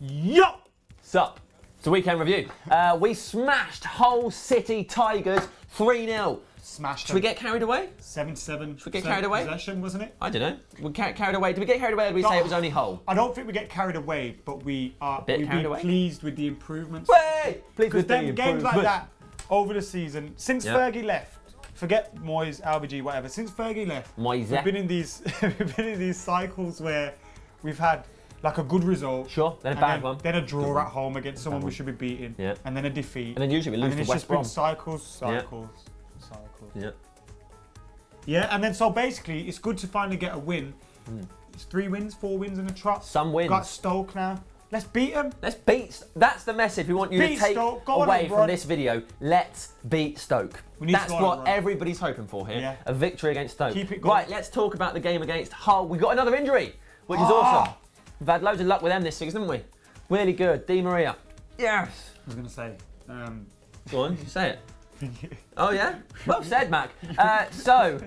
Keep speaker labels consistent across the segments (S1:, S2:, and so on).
S1: Yo!
S2: Sup? It's a weekend review. We smashed Hull City Tigers 3-0.
S1: Smashed
S2: Should we get carried away?
S1: 7-7.
S2: Should we get carried away?
S1: Possession, wasn't it?
S2: I don't know. We carried away. Did we get carried away or did we say it was only Hull?
S1: I don't think we get carried away, but we'd be pleased with the improvements.
S2: Way! Pleased with the
S1: improvements. Games like that over the season, since Fergie left, forget Moyes, LBG, whatever, since Fergie left, we've been in these cycles where we've had like a good result,
S2: then a bad one,
S1: then a draw at home against someone we should be beating, and then a defeat,
S2: and then usually we lose to West Brom.
S1: Cycles.
S2: Yeah,
S1: and then so basically it's good to finally get a win. It's 3 wins, 4 wins in a trot.
S2: Some wins.
S1: Got Stoke now. Let's beat them.
S2: Let's beat. That's the message we want you to take away from this video. Let's beat Stoke. That's what everybody's hoping for here.
S1: Yeah.
S2: A victory against Stoke.
S1: Keep it going.
S2: Right, let's talk about the game against Hull. We've got another injury, which is awesome. We've had loads of luck with them this season, haven't we? Really good. Di Maria. Yes.
S1: I was going to say.
S2: Go on, say it. Oh, yeah? Well said, Mac. So...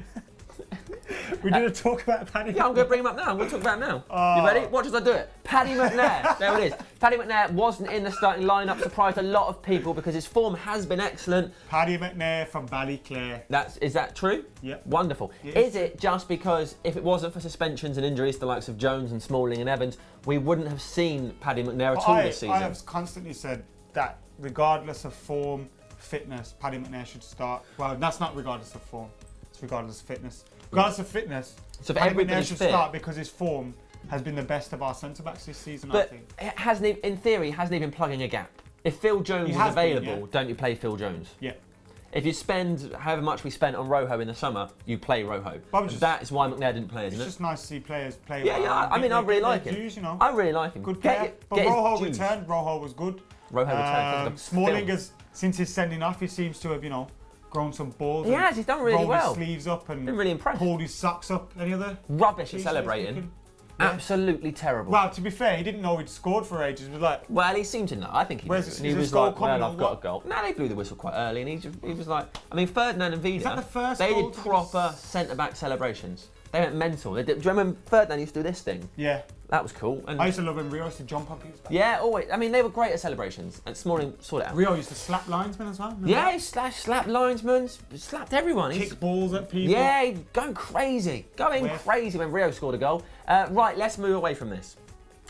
S1: We're going to talk about Paddy.
S2: Yeah, I'm going to bring him up now. I'm going to talk about him now. You ready? Watch as I do it. Paddy McNair. There it is. Paddy McNair wasn't in the starting lineup. Surprised a lot of people because his form has been excellent.
S1: Paddy McNair from Ballyclare.
S2: Is that true?
S1: Yeah.
S2: Wonderful. Is it just because if it wasn't for suspensions and injuries to the likes of Jones and Smalling and Evans, we wouldn't have seen Paddy McNair at all this season?
S1: I have constantly said that regardless of form, fitness, Paddy McNair should start. Well, that's not regardless of form. It's regardless of fitness. Regardless of fitness,
S2: so
S1: Paddy McNair should start because his form has been the best of our centre-backs this season, I think.
S2: But hasn't he, in theory, hasn't he been plugging a gap? If Phil Jones is available, don't you play Phil Jones?
S1: Yeah.
S2: If you spend however much we spent on Rojo in the summer, you play Rojo. That is why McNair didn't play, isn't it?
S1: It's just nice to see players play
S2: well. Yeah, I mean, I really like him.
S1: You know.
S2: I really like him.
S1: Good player. But Rojo returned. Rojo was good.
S2: Rojo returned.
S1: Smalling, since his sending off, he seems to have, grown some balls.
S2: He has. He's done really well.
S1: Rolled his sleeves up and
S2: been really impressed.
S1: Pulled his socks up. Any other?
S2: Rubbish at celebrating. Absolutely terrible.
S1: Well, to be fair, he didn't know he'd scored for ages. He was like,
S2: well, he seemed to know. I think he knew. And he was like, well, I've got a goal. No, they blew the whistle quite early, and he was like, I mean, Ferdinand and Vida.
S1: Is that the first
S2: they
S1: goal
S2: did proper centre-back celebrations. They went mental. They did, do you remember Ferdinand used to do this thing?
S1: Yeah.
S2: That was cool. And
S1: I used to love when Rio used to jump on people's back.
S2: Yeah, always. I mean, they were great at celebrations. And Smalling sorted it out.
S1: Rio used to slap linesmen as well. Remember
S2: yeah, he slapped linesmen, slapped everyone.
S1: Kicked balls at people.
S2: Yeah, going crazy. Going crazy when Rio scored a goal. Right, let's move away from this.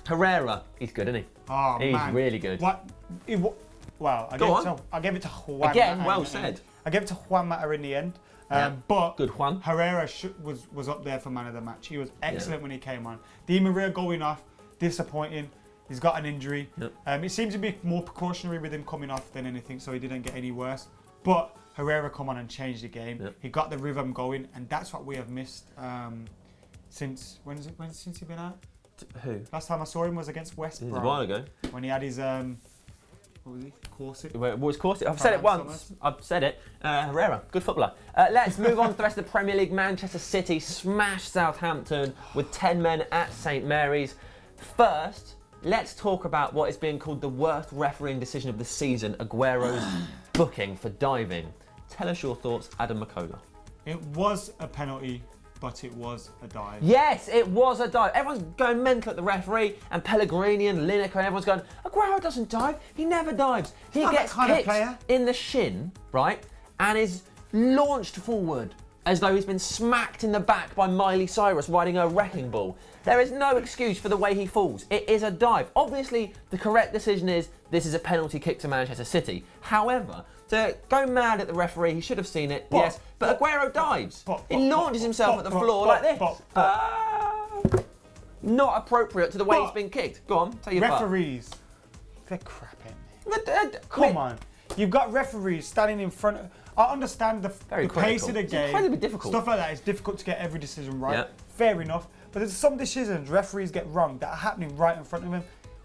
S2: Herrera, he's good, isn't he?
S1: Oh,
S2: he's
S1: man.
S2: really good.
S1: Well, I gave it to Juan.
S2: Again, well said.
S1: I gave it to Juan Mata in the end. But
S2: good Juan.
S1: Herrera was up there for man of the match. He was excellent when he came on. Di Maria going off, disappointing. He's got an injury. It seemed to be more precautionary with him coming off than anything, so he didn't get any worse. But Herrera come on and changed the game. He got the rhythm going, and that's what we have missed since since he been out?
S2: Who?
S1: Last time I saw him was against West Brom.
S2: It was a while ago.
S1: When he had his what was he? Corset?
S2: What was Corset? I've said it once. I've said it. Herrera, good footballer. Let's move on to the rest of the Premier League. Manchester City smashed Southampton with 10 men at St Mary's. First, let's talk about what is being called the worst refereeing decision of the season, Aguero's booking for diving. Tell us your thoughts, Adam McCullough.
S1: It was a penalty, but it was a dive.
S2: Yes, it was a dive. Everyone's going mental at the referee, and Pellegrini and Lineker, and everyone's going, Aguero doesn't dive, he never dives. He gets kicked in the shin, right, and is launched forward as though he's been smacked in the back by Miley Cyrus riding a wrecking ball. There is no excuse for the way he falls. It is a dive. Obviously, the correct decision is this is a penalty kick to Manchester City. However, to go mad at the referee, he should have seen it, yes, but Aguero dives. He launches himself at the floor like this. Not appropriate to the way he's been kicked. Go on, tell your part.
S1: Referees, they're crap, ain't they? Come on. You've got referees standing in front of... I understand the pace of the game.
S2: It's incredibly difficult.
S1: Stuff like that. It's difficult to get every decision right. Fair enough. But there's some decisions referees get wrong that are happening right in front of him.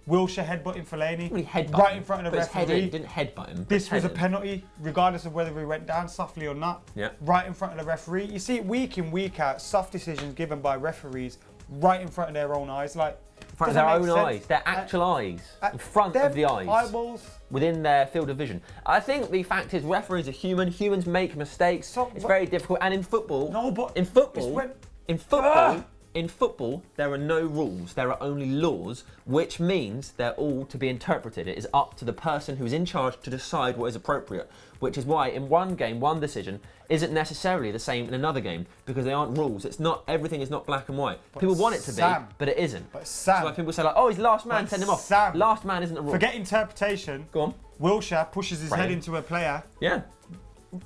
S1: Wilshere headbutting Fellaini right in front of the referee.
S2: He didn't headbutt him.
S1: This was a penalty, regardless of whether he went down softly or not. Right in front of the referee. You see it week in, week out, soft decisions given by referees right in front of their own eyes. Like,
S2: in front of their own eyes, their actual eyes, in front of the eyes.
S1: Eyeballs.
S2: Within their field of vision. I think the fact is referees are human. Humans make mistakes. It's very difficult. And in football, in football, in football, there are no rules. There are only laws, which means they're all to be interpreted. It is up to the person who's in charge to decide what is appropriate, which is why in one game, one decision isn't necessarily the same in another game, because they aren't rules. It's not, everything is not black and white.
S1: But
S2: people want it to be, but it isn't.
S1: But Sam,
S2: so like people say like, oh, he's last man, send him off.
S1: Sam,
S2: last man isn't a rule.
S1: Forget interpretation.
S2: Go on.
S1: Wilshere pushes his head into a player.
S2: Yeah.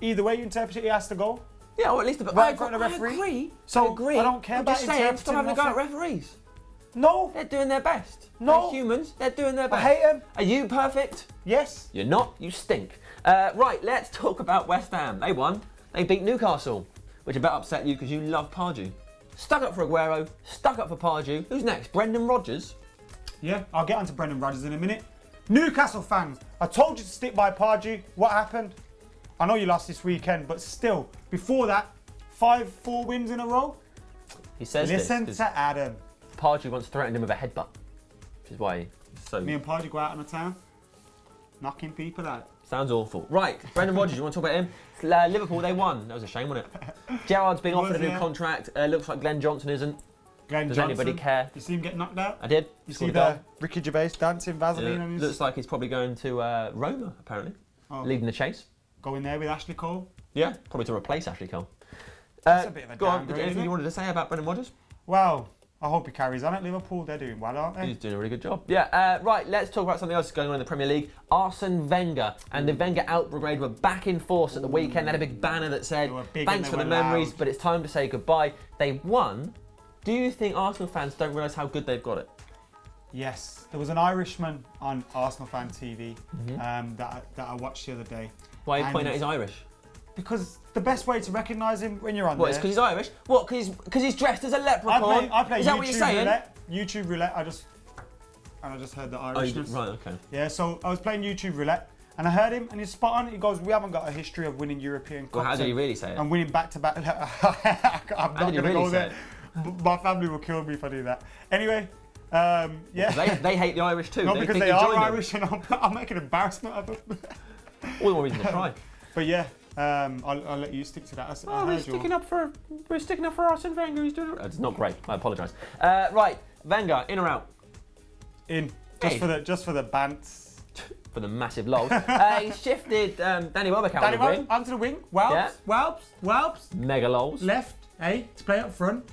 S1: Either way you interpret it, he has to go.
S2: Yeah, or at least
S1: right in front of the referee.
S2: I agree.
S1: So
S2: I agree.
S1: I don't care about interpreting.
S2: Stop having a go at referees.
S1: No.
S2: They're doing their best.
S1: No.
S2: They're humans. They're doing their best.
S1: I hate them.
S2: Are you perfect?
S1: Yes.
S2: You're not. You stink. Right, let's talk about West Ham. They won. They beat Newcastle, which I bet upset you because you love Pardew. Stuck up for Aguero. Stuck up for Pardew. Who's next? Brendan Rodgers?
S1: Yeah, I'll get onto Brendan Rodgers in a minute. Newcastle fans, I told you to stick by Pardew. What happened? I know you lost this weekend, but still, before that, 4 wins in a row.
S2: He says
S1: listen
S2: this,
S1: to Adam.
S2: Pardew once threatened him with a headbutt, which is why he's so...
S1: Me and Pardew go out on the town, knocking people out.
S2: Sounds awful. Right, Brendan Rodgers, you want to talk about him? Liverpool, they won. That was a shame, wasn't it? Gerrard's being offered a new contract. Looks like Glenn Johnson isn't. Does anybody care?
S1: You see him get knocked out?
S2: I did.
S1: You see the Ricky Gervais dancing Vaseline on his...
S2: Looks like he's probably going to Roma, apparently. Oh. Leading the chase.
S1: Going there with Ashley Cole?
S2: Yeah, probably to replace Ashley Cole.
S1: That's a bit of a downgrade,
S2: anything you wanted to say about Brendan Rodgers?
S1: Well, I hope he carries on at Liverpool. They're doing well, aren't they?
S2: He's doing a really good job. Yeah, right, let's talk about something else going on in the Premier League. Arsene Wenger and the Wenger out brigade were back in force at the weekend. They had a big banner that said, thanks for the memories, but it's time to say goodbye. They won. Do you think Arsenal fans don't realise how good they've got it?
S1: Yes. There was an Irishman on Arsenal Fan TV that I watched the other day.
S2: Why are you pointing out he's Irish?
S1: Because the best way to recognise him when you're on
S2: What, it's because he's Irish? What, because he's dressed as a leprechaun?
S1: I play
S2: Is that what you're saying?
S1: YouTube roulette. I just heard the Irishness.
S2: Oh, right, okay.
S1: Yeah, so I was playing YouTube roulette and I heard him and he's spot on. He goes, we haven't got a history of winning European Cups.
S2: Well, how did he really say it?
S1: And winning back-to-back. I'm not going to go there. My family will kill me if I do that. Anyway, yeah.
S2: They hate the Irish too.
S1: Not because they are Irish and I'm making an embarrassment of them.
S2: All the more reason to try.
S1: But yeah, I'll let you stick to that.
S2: We're sticking up for Arsene Wenger. He's doing it. It's not great. I apologise. Right, Wenger, in or out?
S1: In. Just for the bants.
S2: For the massive lols. He shifted Danny Welbeck out
S1: onto the wing. Welbs.
S2: Mega lols.
S1: Left, to play up front.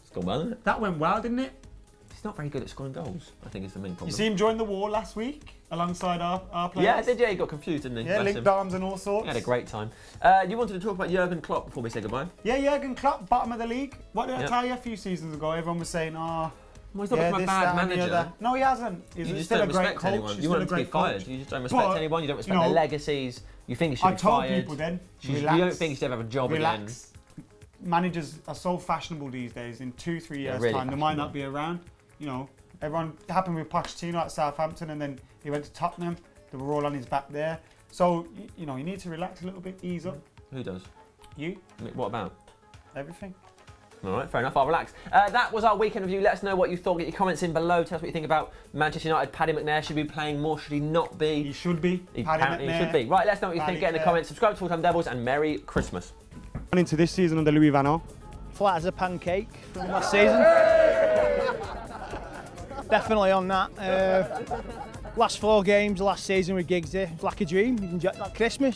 S2: It's gone well, isn't it?
S1: That went well, didn't it?
S2: He's not very good at scoring goals, I think is the main problem.
S1: You see him join the war last week alongside our players?
S2: Yeah, I did. Yeah, he got confused, didn't he?
S1: Yeah, linked arms and all sorts.
S2: He had a great time. You wanted to talk about Jurgen Klopp before we say goodbye?
S1: Yeah, Jurgen Klopp, bottom of the league. What did I tell you a few seasons ago? Everyone was saying,
S2: well, he's not become a bad manager.
S1: No, he hasn't.
S2: He's still a great coach. Anyone. You want him to be fired. You just don't respect anyone. You don't respect their legacies. You think he should be fired.
S1: I told people then,
S2: relax. You don't think he should have a job again.
S1: Managers are so fashionable these days. In 2-3 years' time, they might not be around. You know, everyone happened with Pochettino at Southampton, and then he went to Tottenham. They were all on his back there. So you know, you need to relax a little bit, ease up.
S2: Who does?
S1: You.
S2: What about?
S1: Everything.
S2: All right, fair enough. I'll relax. That was our weekend review. Let us know what you thought. Get your comments in below. Tell us what you think about Manchester United. Paddy McNair, should be playing more? Should he not be?
S1: He should be.
S2: Apparently he should be. Right, let us know what you think. Get in the comments. Subscribe to Full Time Devils and Merry Christmas.
S1: Into this season under Louis Van Gaal.
S3: Flat as a pancake from last season. Definitely on that. Last 4 games last season with Giggsy, like a dream. You can enjoy that Christmas.